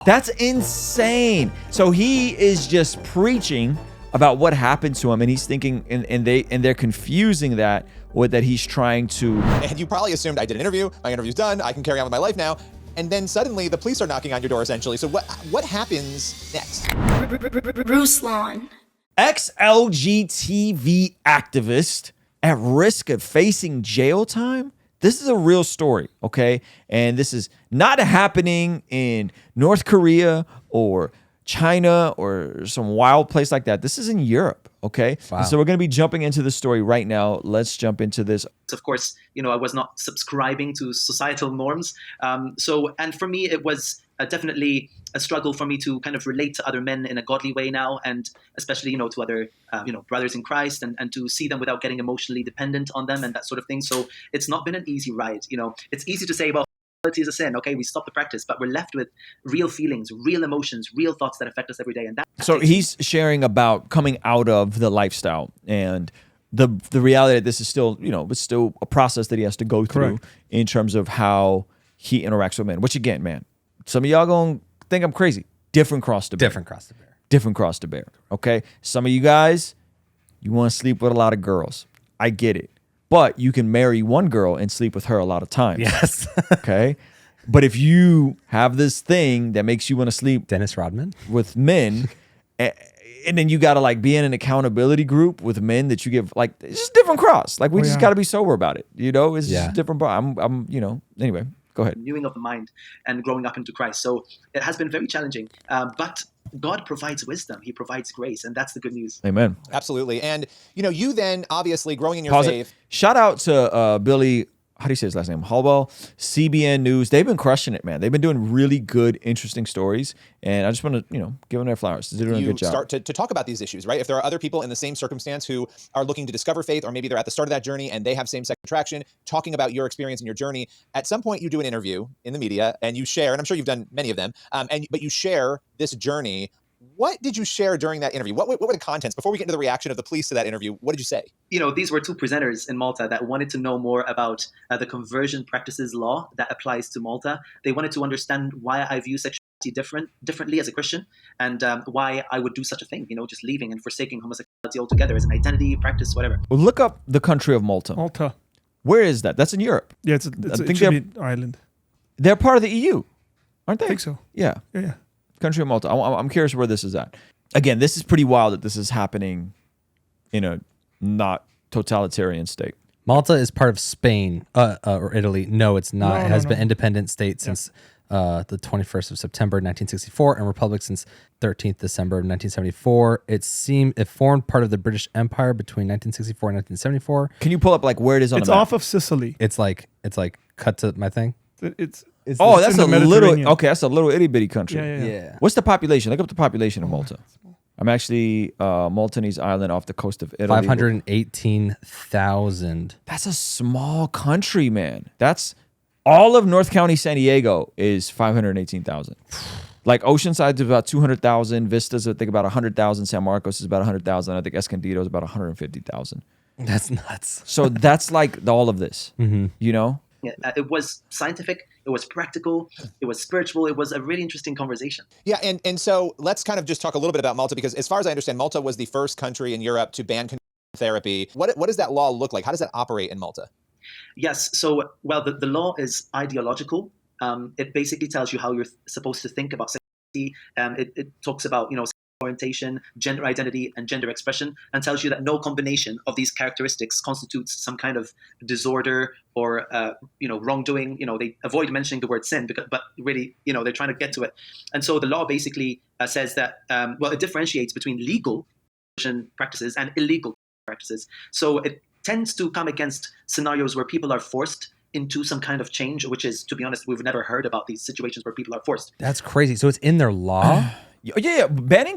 That's insane. So he is just preaching about what happened to him, and he's thinking, and they're confusing that with that he's trying to. And you probably assumed I did an interview, my interview's done, I can carry on with my life now. And then suddenly the police are knocking on your door essentially. So what happens next? Ruslan. Ex-LGTV activist at risk of facing jail time? This is a real story, okay? And this is not happening in North Korea or China or some wild place like that. This is in Europe, okay? Wow. So we're going to be jumping into the story right now. Let's jump into this. Of course, I was not subscribing to societal norms. And for me, it was definitely a struggle for me to kind of relate to other men in a godly way now, and especially, to other, brothers in Christ, and to see them without getting emotionally dependent on them and that sort of thing. So it's not been an easy ride. It's easy to say, well, is a sin. Okay, we stop the practice, but we're left with real feelings, real emotions, real thoughts that affect us every day. And that. So he's sharing about coming out of the lifestyle and the reality that this is still, it's still a process that he has to go through. Correct. In terms of how he interacts with men. Which again, man, some of y'all gonna think I'm crazy. Different cross to bear. Different cross to bear. Different cross to bear. Okay, some of you guys, you want to sleep with a lot of girls. I get it. But you can marry one girl and sleep with her a lot of times. Yes. Okay. But if you have this thing that makes you want to sleep Dennis Rodman with men, and then you got to like be in an accountability group with men that you give, like, it's just different cross. Like we just got to be sober about it. It's just different. Anyway, go ahead. Renewing of the mind and growing up into Christ. So it has been very challenging, but God provides wisdom. He provides grace, and that's the good news. Amen. Absolutely. And, you then obviously growing in your faith. Shout out to Billy, how do you say his last name? Hallwell, CBN News. They've been crushing it, man. They've been doing really good, interesting stories. And I just want to, give them their flowers. They're doing a good job. Start to talk about these issues, right? If there are other people in the same circumstance who are looking to discover faith, or maybe they're at the start of that journey and they have same-sex attraction, talking about your experience and your journey, at some point you do an interview in the media and you share, and I'm sure you've done many of them, but you share this journey. What did you share during that interview? What were the contents? Before we get into the reaction of the police to that interview, what did you say? These were two presenters in Malta that wanted to know more about the conversion practices law that applies to Malta. They wanted to understand why I view sexuality differently as a Christian, and why I would do such a thing, just leaving and forsaking homosexuality altogether as an identity, practice, whatever. Well, look up the country of Malta. Malta. Where is that? That's in Europe. Yeah, it should be an island. They're part of the EU, aren't they? I think so. Yeah. Yeah. Country of Malta. I'm curious where this is at. Again, this is pretty wild that this is happening in a not totalitarian state. Malta is part of Spain or Italy. No, it's not. It has been independent state since the 21st of September 1964 and republic since 13th December of 1974. It formed part of the British Empire between 1964 and 1974. Can you pull up like where it is on It's the map? off of Sicily. It's like cut to my thing. It's that's in a the little. Mediterranean. Okay, that's a little itty bitty country. Yeah. What's the population? Look up the population of Malta. I'm actually Maltese island off the coast of Italy. 518,000. That's a small country, man. That's all of North County, San Diego is 518,000. Like Oceanside is about 200,000. Vista's I think about 100,000. San Marcos is about 100,000. I think Escondido is about 150,000. That's nuts. So that's like all of this. Yeah, it was scientific, it was practical, it was spiritual, it was a really interesting conversation. Yeah, and so let's kind of just talk a little bit about Malta, because as far as I understand, Malta was the first country in Europe to ban conversion therapy. What does that law look like? How does that operate in Malta? Yes, so, the law is ideological. It basically tells you how you're supposed to think about sexuality. It talks about, orientation, gender identity, and gender expression, and tells you that no combination of these characteristics constitutes some kind of disorder or wrongdoing. They avoid mentioning the word sin, but really, they're trying to get to it. And so the law basically says that it differentiates between legal practices and illegal practices. So it tends to come against scenarios where people are forced into some kind of change, which is, to be honest, we've never heard about these situations where people are forced. That's crazy. So it's in their law? Yeah. Banning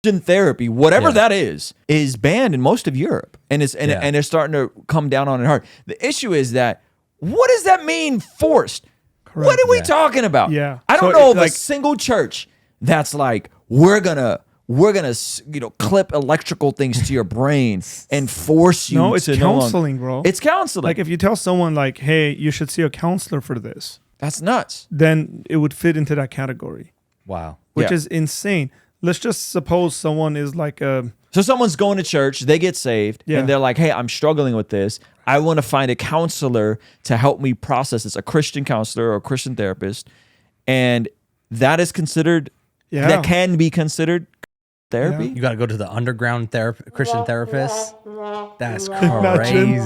therapy, whatever that is banned in most of Europe, and they're starting to come down on it hard. The issue is that what does that mean, forced? Correct. What are we talking about? Yeah, I don't know of a single church that's like we're gonna clip electrical things to your brain and force you. No, it's to counseling, bro. It's counseling. Like if you tell someone like, hey, you should see a counselor for this, that's nuts. then it would fit into that category. Wow. which Yeah. is insane. Let's just suppose someone is like So someone's going to church, they get saved, Yeah. and they're like, hey, I'm struggling with this. I want to find a counselor to help me process this, a Christian counselor or a Christian therapist. And that is considered, that can be considered therapy. You got to go to the underground Christian therapist. That's Imagine.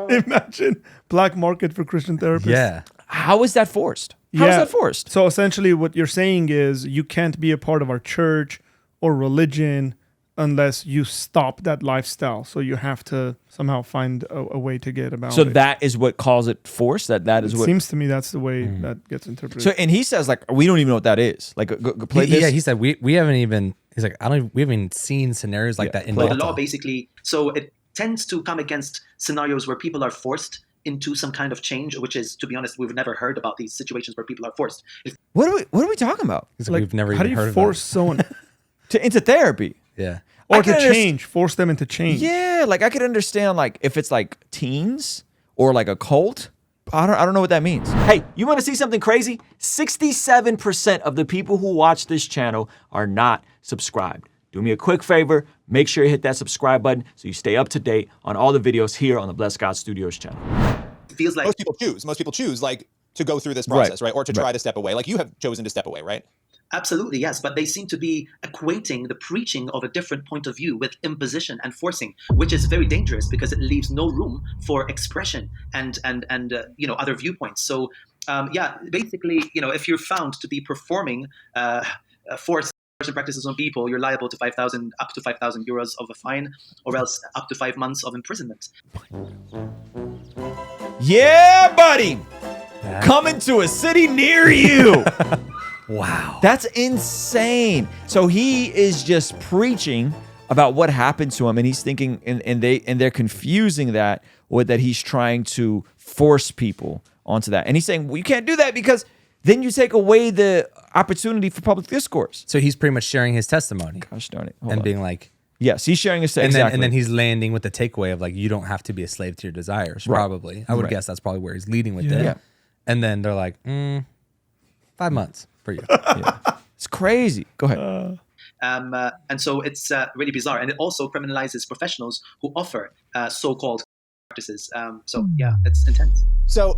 crazy. Imagine black market for Christian therapists. Yeah. How is that forced? How is that forced? So essentially what you're saying is you can't be a part of our church or religion unless you stop that lifestyle. So you have to somehow find a way to get about So it. that is what calls it forced? That is It what... seems to me that's the way that gets interpreted. So, and he says, like, we don't even know what that is. Like, go play this. Yeah, he said we haven't even. He's like, we haven't even seen scenarios like that in Well, Malta. the law basically, so it tends to come against scenarios where people are forced into some kind of change, which is, to be honest, we've never heard about these situations where people are forced. What are we talking about? He's like, we've never how do even you heard of force someone Into therapy. Yeah. or I to can change, force them into change? Yeah, like I could understand like if it's like teens or like a cult. I don't know what that means. Hey, you want to see something crazy? 67% of the people who watch this channel are not subscribed. Do me a quick favor, make sure you hit that subscribe button so you stay up to date on all the videos here on the Blessed God Studios channel. It feels like Most people choose like to go through this process, right? Or to try to step away. Like you have chosen to step away, right? absolutely, yes, but they seem to be equating the preaching of a different point of view with imposition and forcing, which is very dangerous because it leaves no room for expression and other viewpoints. So basically, if you're found to be performing forced practices on people, you're liable to up to 5,000 euros of a fine, or else up to 5 months of imprisonment. Yeah, buddy. Coming to a city near you. Wow. That's insane. So he is just preaching about what happened to him, and he's thinking, and they're confusing that with that he's trying to force people onto that. And he's saying, well, you can't do that because then you take away the opportunity for public discourse. So he's pretty much sharing his testimony. Gosh darn it. And being like, yes, he's sharing his and then he's landing with the takeaway of like, you don't have to be a slave to your desires. Right. Probably. I would Right. guess that's probably where he's leading with Yeah. it. Yeah. And then they're like, 5 months for you. Yeah. It's crazy. Go ahead. And so it's really bizarre. And it also criminalizes professionals who offer so-called practices. It's intense. So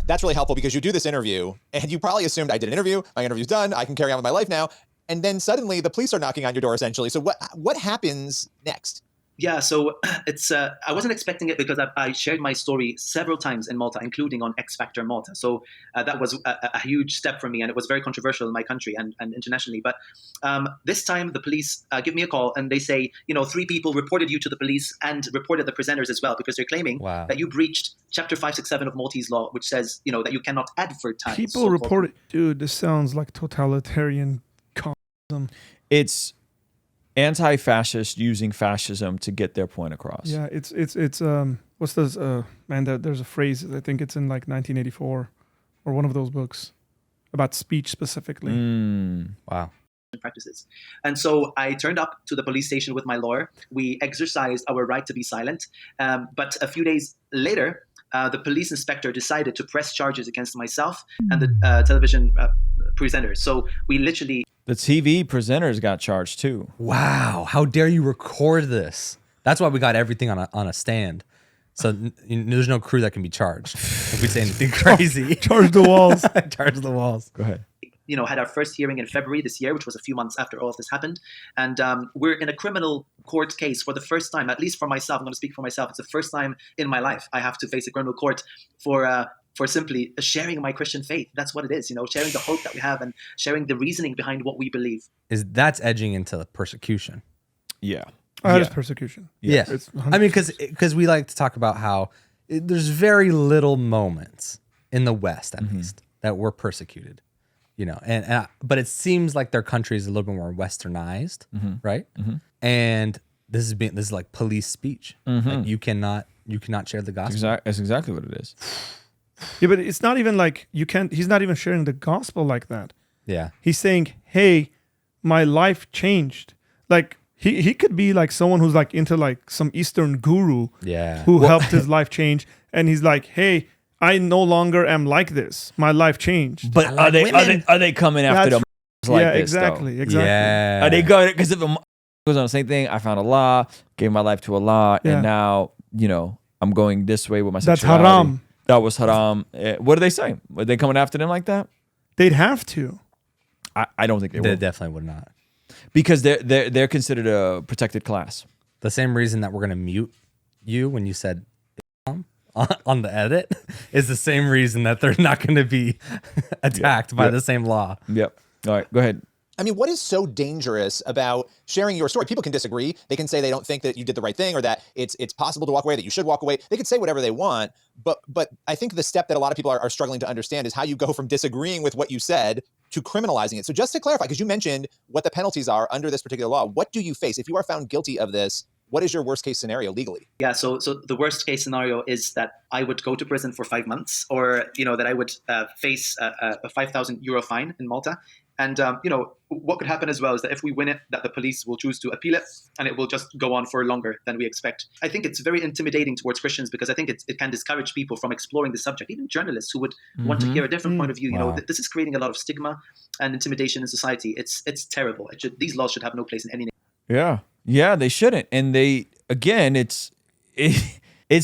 that's really helpful because you do this interview and you probably assumed I did an interview, my interview's done, I can carry on with my life now. And then suddenly the police are knocking on your door essentially. So what happens next? Yeah, so it's I wasn't expecting it because I shared my story several times in Malta, including on X Factor Malta. So that was a huge step for me, and it was very controversial in my country and internationally. But this time the police give me a call and they say, 3 people reported you to the police and reported the presenters as well because they're claiming that you breached Chapter 567 of Maltese law, which says, that you cannot advertise. People reported, dude, this sounds like totalitarian communism. It's anti-fascist using fascism to get their point across. Yeah, it's what's this there's a phrase, I think it's in like 1984 or one of those books about speech specifically. Wow. Practices. And so I turned up to the police station with my lawyer. We exercised our right to be silent. But a few days later, the police inspector decided to press charges against myself and the television presenters. So we literally... The TV presenters got charged too. Wow. How dare you record this? That's why we got everything on a stand. So there's no crew that can be charged if we say anything crazy. Charge the walls. Charge the walls. Go ahead. had our first hearing in February this year, which was a few months after all of this happened. And we're in a criminal court case for the first time, at least for myself. I'm going to speak for myself. It's the first time in my life I have to face a criminal court for simply sharing my Christian faith. That's what it is, sharing the hope that we have and sharing the reasoning behind what we believe. That's edging into persecution. Yeah. That is persecution. Yeah. It's I mean, because we like to talk about how there's very little moments in the West, at least, that we're persecuted, but it seems like their country is a little bit more westernized, right? And this is like police speech. Like you cannot share the gospel. That's exactly what it is. Yeah, but it's not even like he's not even sharing the gospel like that. Yeah. He's saying, hey, my life changed. Like he could be like someone who's like into like some Eastern guru who helped his life change. And he's like, hey, I no longer am like this. My life changed. But are they coming after them like yeah, this, exactly, though. exactly. Yeah. They go because if it goes on the same thing, I found Allah, gave my life to Allah, Yeah. and now I'm going this way with my That's sexuality. haram. That was haram. What are they saying? Are they coming after them like that? They'd have to. I don't think they They will, definitely would not. because they're considered a protected class. The same reason that we're gonna mute you when you said Islam on the edit is the same reason that they're not going to be attacked by the same law. Yep. All right, go ahead. I mean, what is so dangerous about sharing your story? People can disagree. They can say they don't think that you did the right thing, or that it's possible to walk away, that you should walk away. They can say whatever they want. But I think the step that a lot of people are struggling to understand is how you go from disagreeing with what you said to criminalizing it. So just to clarify, because you mentioned what the penalties are under this particular law, what do you face? If you are found guilty of this, what is your worst case scenario legally? Yeah, so the worst case scenario is that I would go to prison for 5 months, or that I would face a 5,000 euro fine in Malta. And what could happen as well is that if we win it, that the police will choose to appeal it, and it will just go on for longer than we expect. I think it's very intimidating towards Christians, because I think it can discourage people from exploring the subject, even journalists who would want to hear a different point of view. Wow. This is creating a lot of stigma and intimidation in society. It's terrible. These laws should have no place in any nation. Yeah, they shouldn't. And it's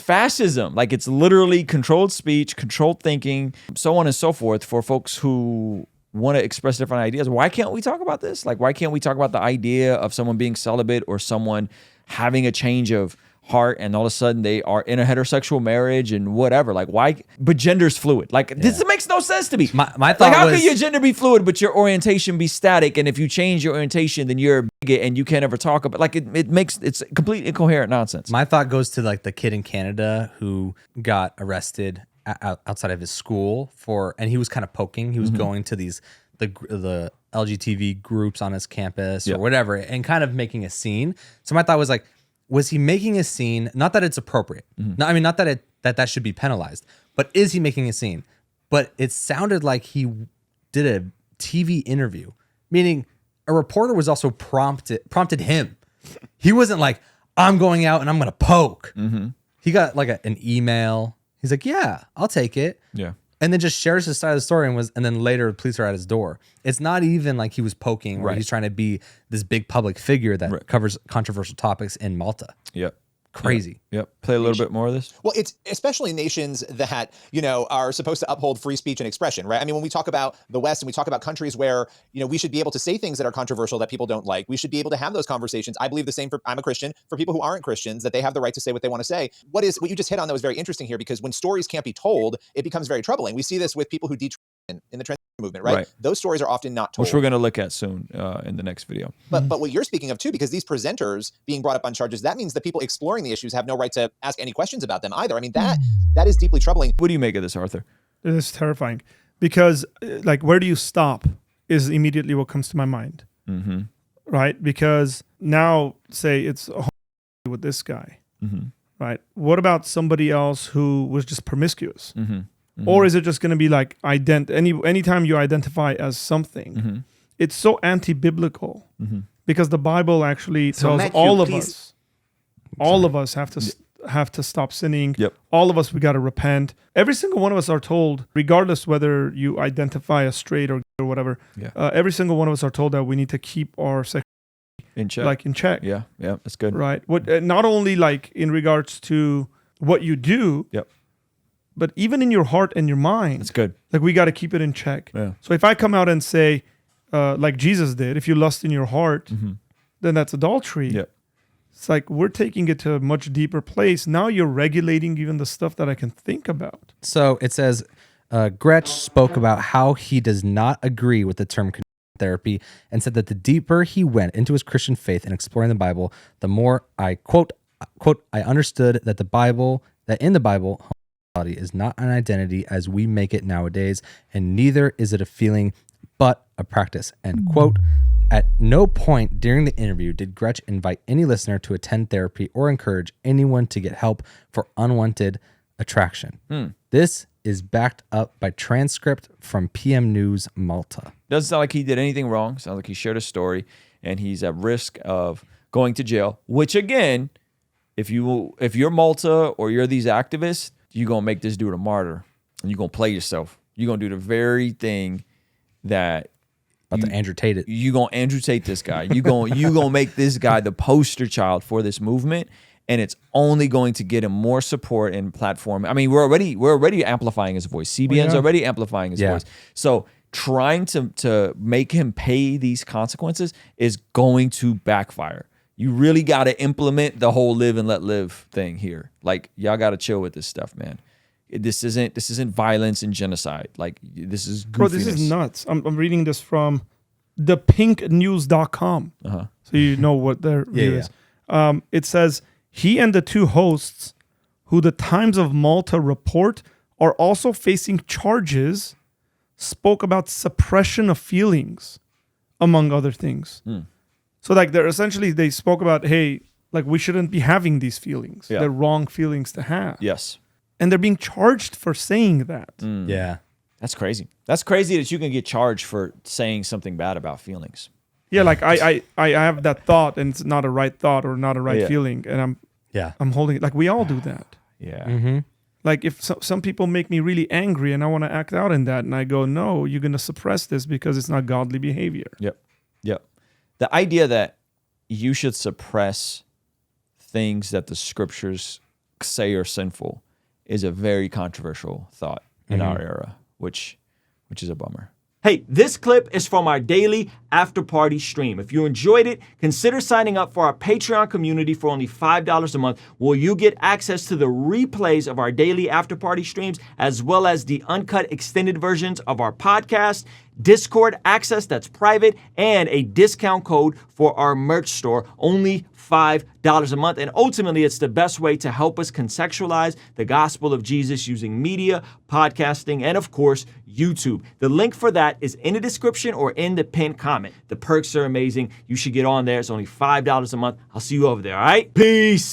fascism. Like, it's literally controlled speech, controlled thinking, so on and so forth for folks who want to express different ideas. Why can't we talk about this? Like, why can't we talk about the idea of someone being celibate, or someone having a change of heart and all of a sudden they are in a heterosexual marriage and whatever? Like, why? But gender's fluid. Like, this makes no sense to me. My thought like, how was, can your gender be fluid but your orientation be static? And if you change your orientation, then you're a bigot and you can't ever talk about. Like, it's complete incoherent nonsense. my thought goes to like the kid in Canada who got arrested outside of his school and he was kind of poking. He was going to the LGTB groups on his campus or whatever, and kind of making a scene. So my thought was like, was he making a scene? Not that it's appropriate. No, I mean, not that that should be penalized, but is he making a scene? But it sounded like he did a TV interview, meaning a reporter was also prompted him. He wasn't like, I'm going out and I'm going to poke. He got like an email. He's like, yeah, I'll take it. Yeah. And then just shares his side of the story, and then later the police are at his door. It's not even like he was poking or he's trying to be this big public figure that covers controversial topics in Malta. Yep. Crazy. Yep. Play a little bit more of this. Well, it's especially nations that, are supposed to uphold free speech and expression, right? I mean, when we talk about the West and we talk about countries where, we should be able to say things that are controversial that people don't like, we should be able to have those conversations. I believe the same I'm a Christian, for people who aren't Christians, that they have the right to say what they want to say. What you just hit on that was very interesting here, because when stories can't be told, it becomes very troubling. We see this with people who in the trans movement, right? Those stories are often not told. Which we're going to look at soon in the next video. But what you're speaking of too, because these presenters being brought up on charges, that means the people exploring the issues have no right to ask any questions about them either. I mean, that is deeply troubling. What do you make of this, Arthur? It is terrifying, because like, where do you stop is immediately what comes to my mind. Right? Because now, say it's with this guy, right? What about somebody else who was just promiscuous? Or is it just going to be like anytime you identify as something, it's so anti-biblical, because the Bible actually tells Matthew, all of please. us have to stop sinning. Yep. All of us, we got to repent. Every single one of us are told, regardless whether you identify as straight or whatever. Every single one of us are told that we need to keep our sexuality in check. Yeah, that's good. Right. Not only like in regards to what you do. But even in your heart and your mind, That's good. Like, we got to keep it in check. Yeah. So if I come out and say, like Jesus did, if you lust in your heart, then that's adultery. Yep. It's like, we're taking it to a much deeper place. Now you're regulating even the stuff that I can think about. So it says, Grech spoke about how he does not agree with the term therapy, and said that the deeper he went into his Christian faith and exploring the Bible, the more I quote, I understood that in the Bible, is not an identity as we make it nowadays, and neither is it a feeling but a practice, end quote. At no point during the interview did Grech invite any listener to attend therapy or encourage anyone to get help for unwanted attraction. This is backed up by transcript from PM News Malta. Doesn't sound like he did anything wrong. Sounds like he shared a story, and he's at risk of going to jail, which, again, if you're Malta or you're these activists, you're going to make this dude a martyr, and you're going to play yourself. You're going to do the very thing that About to Andrew Tate it. You gonna Andrew Tate this guy. You gonna make this guy the poster child for this movement, and it's only going to get him more support and platform. I mean, we're already amplifying his voice. CBN's already amplifying his voice. So trying to make him pay these consequences is going to backfire. You really got to implement the whole live and let live thing here. Like, y'all got to chill with this stuff, man. This isn't violence and genocide. Like, this is goofiness. Bro, this is nuts. I'm reading this from thepinknews.com. So you know what their view is. It says, he and the two hosts, who the Times of Malta report are also facing charges, spoke about suppression of feelings, among other things. So like they spoke about, hey, like we shouldn't be having these feelings. They're wrong feelings to have. Yes. And they're being charged for saying that. Yeah. That's crazy. That's crazy that you can get charged for saying something bad about feelings. Yeah, like I have that thought and it's not a right thought or not a right feeling, and I'm holding it. Like we all do that. Yeah. Like if some people make me really angry and I want to act out in that, and I go, no, you're going to suppress this because it's not godly behavior. Yep. The idea that you should suppress things that the scriptures say are sinful is a very controversial thought in our era, which is a bummer. Hey, this clip is from our daily after party stream. If you enjoyed it, consider signing up for our Patreon community for only $5 a month, where you get access to the replays of our daily after party streams, as well as the uncut extended versions of our podcast, Discord access that's private, and a discount code for our merch store, only $5 a month. And ultimately, it's the best way to help us contextualize the gospel of Jesus using media, podcasting, and of course, YouTube. The link for that is in the description or in the pinned comment. The perks are amazing. You should get on there. It's only $5 a month. I'll see you over there, all right? Peace.